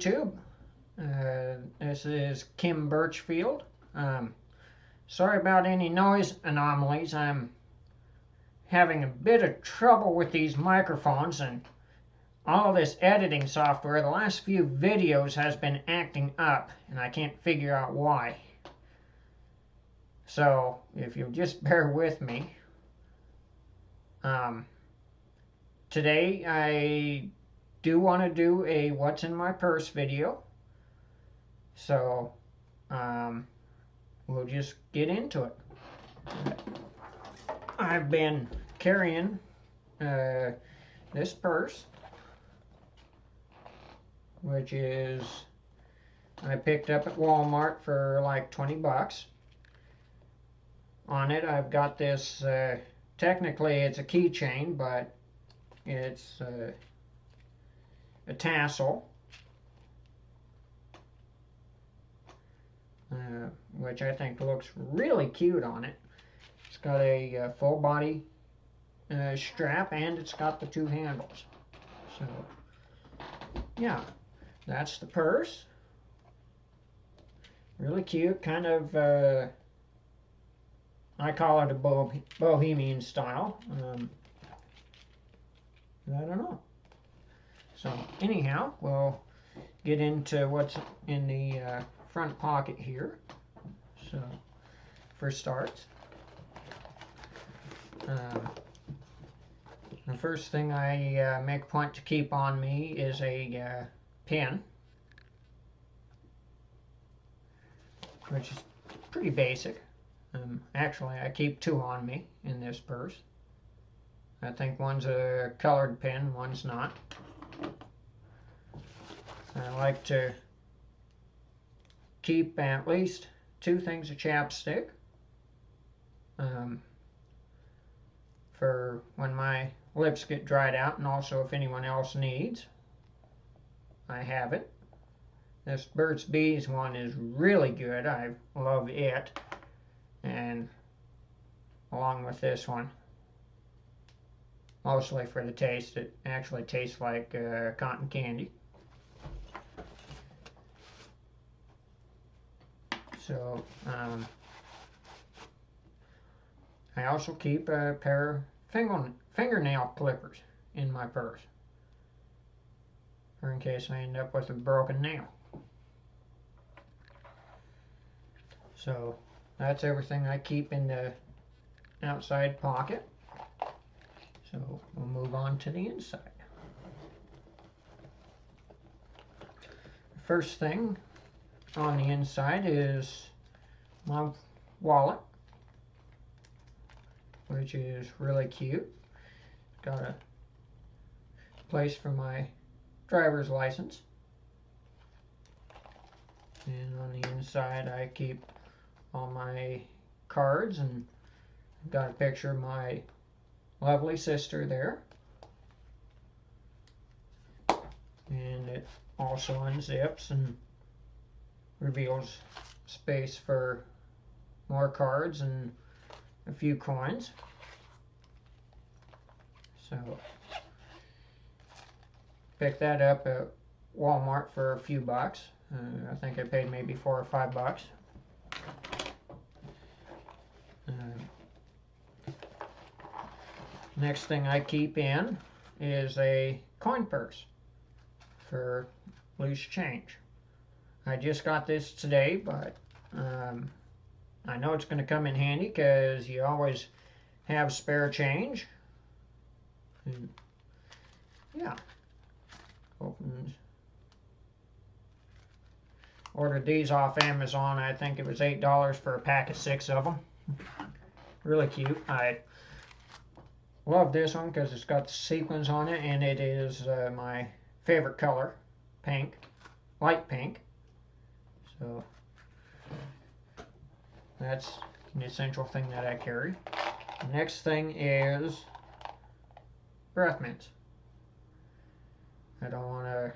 YouTube. This is Kim Birchfield. Sorry about any noise anomalies. I'm having a bit of trouble with these microphones and all this editing software. The last few videos has been acting up and I can't figure out why. So if you'll just bear with me. Today I do want to do a what's in my purse video. So we'll just get into it. I've been carrying this purse, which is I picked up at Walmart for like 20 bucks. On it I've got this, technically it's a keychain, but it's a tassel, which I think looks really cute on it. It's got a full body strap, and it's got the two handles. So yeah, that's the purse. Really cute, kind of I call it a bohemian style. I don't know. So anyhow, we'll get into what's in the front pocket here. So for starts, the first thing I make a point to keep on me is a pen, which is pretty basic. Actually, I keep two on me in this purse. I think one's a colored pen, one's not. I like to keep at least two things of chapstick for when my lips get dried out, and also if anyone else needs. I have it. This Burt's Bees one is really good. I love it. And along with this one, mostly for the taste. It actually tastes like cotton candy. So I also keep a pair of fingernail clippers in my purse, for in case I end up with a broken nail. So that's everything I keep in the outside pocket. So we'll move on to the inside. First thing on the inside is my wallet, which is really cute. Got a place for my driver's license. And on the inside I keep all my cards, and got a picture of my lovely sister there. And it also unzips and reveals space for more cards and a few coins. So picked that up at Walmart for a few bucks. I think I paid maybe $4 or $5. Next thing I keep in is a coin purse for loose change. I just got this today, but I know it's going to come in handy because you always have spare change. And yeah, opens. Ordered these off Amazon. I think it was $8 for a pack of 6 of them. Really cute. I love this one because it's got the sequins on it, and it is my favorite color, pink, light pink. So that's an essential thing that I carry. The next thing is breath mints. I don't want to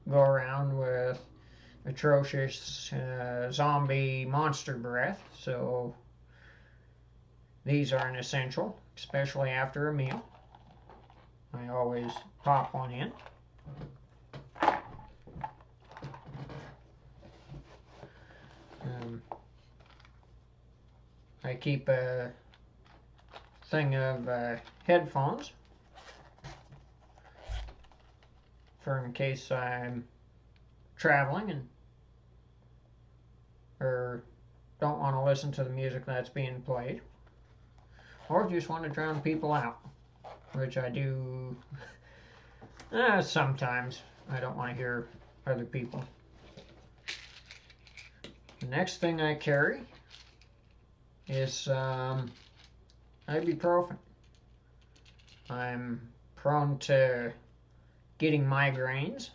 go around with atrocious zombie monster breath, so these are an essential, especially after a meal. I always pop one in. I keep a thing of headphones for in case I'm traveling and or don't want to listen to the music that's being played, or just want to drown people out, which I do sometimes. I don't want to hear other people. The next thing I carry is ibuprofen. I'm prone to getting migraines,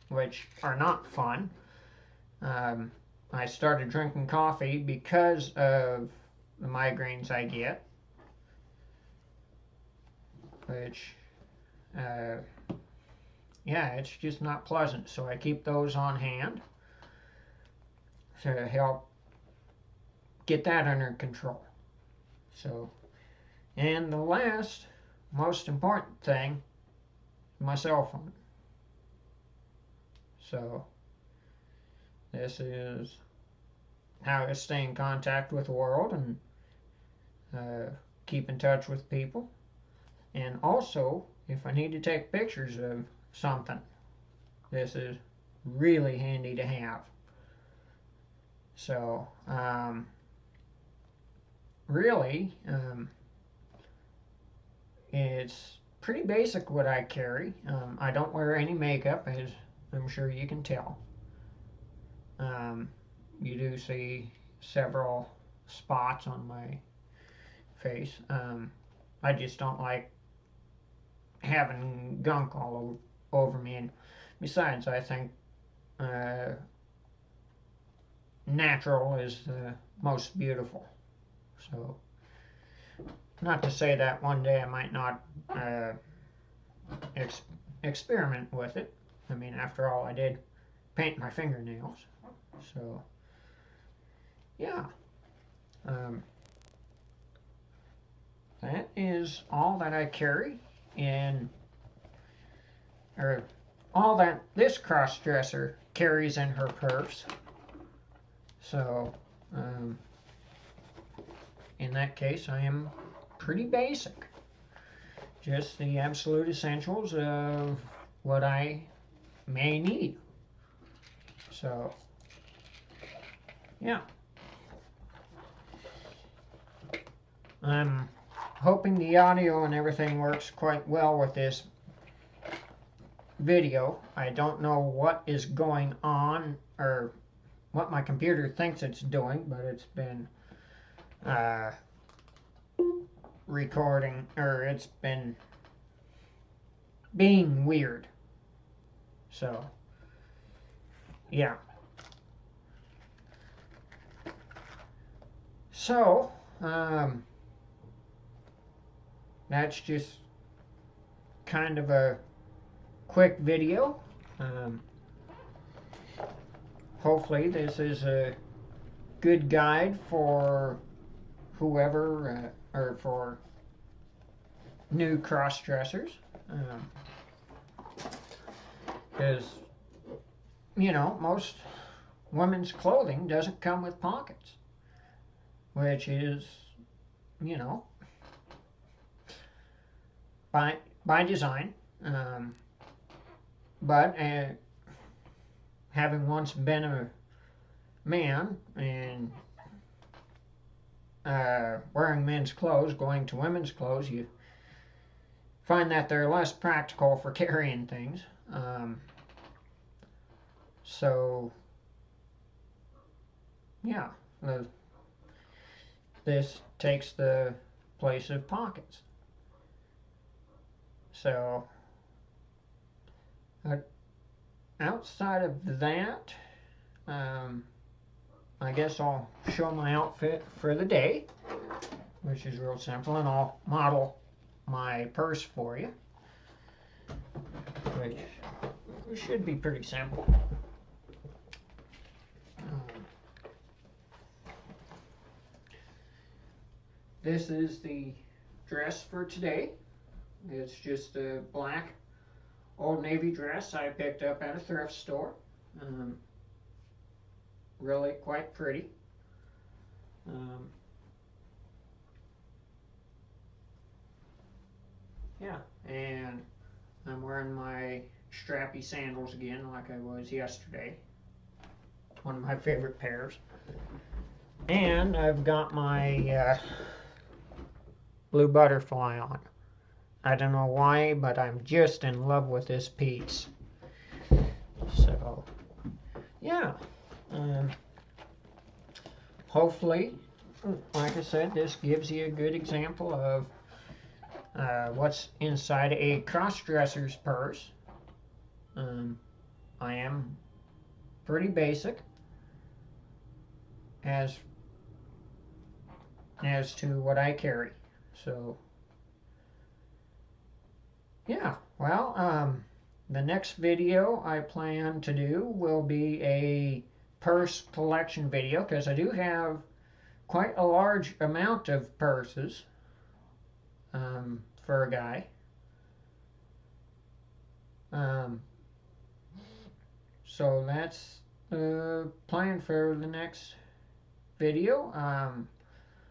which are not fun. I started drinking coffee because of the migraines I get, which, yeah, it's just not pleasant. So I keep those on hand to help get that under control. So, and the last, most important thing, my cell phone. So, this is how I stay in contact with the world and keep in touch with people. And also, if I need to take pictures of something, this is really handy to have. So, really, it's pretty basic what I carry. I don't wear any makeup, as I'm sure you can tell. You do see several spots on my face. I just don't like having gunk all over me. And besides, I think natural is the most beautiful. So, not to say that one day I might not experiment with it. I mean, after all, I did paint my fingernails. So, yeah. That is all that I carry or all that this cross-dresser carries in her purse. So, in that case, I am pretty basic. Just the absolute essentials of what I may need. So, yeah. I'm hoping the audio and everything works quite well with this video. I don't know what is going on or what my computer thinks it's doing, but it's been recording, or it's been being weird. So, yeah. So, that's just kind of a quick video. Hopefully this is a good guide for whoever or for new cross-dressers, because you know, most women's clothing doesn't come with pockets, which is, you know, by design. But having once been a man and wearing men's clothes, going to women's clothes, you find that they're less practical for carrying things. So, yeah, this takes the place of pockets. So, outside of that, I guess I'll show my outfit for the day, which is real simple, and I'll model my purse for you, which should be pretty simple. This is the dress for today. It's just a black Old Navy dress I picked up at a thrift store. Really quite pretty. Um, yeah, and I'm wearing my strappy sandals again like I was yesterday. One of my favorite pairs. And I've got my blue butterfly on. I don't know why, but I'm just in love with this piece. So, yeah. Hopefully, like I said, this gives you a good example of what's inside a cross-dresser's purse. I am pretty basic as to what I carry. So, yeah. Well, the next video I plan to do will be a purse collection video because I do have quite a large amount of purses for a guy. So that's the plan for the next video.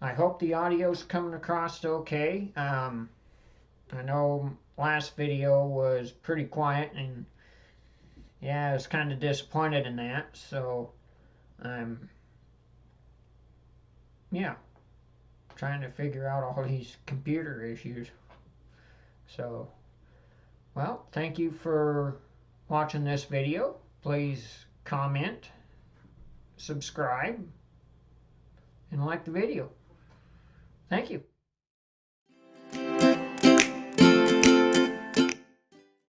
I hope the audio's coming across okay. I know last video was pretty quiet, and yeah, I was kind of disappointed in that. So yeah, trying to figure out all these computer issues. So, well, thank you for watching this video. Please comment, subscribe, and like the video. Thank you.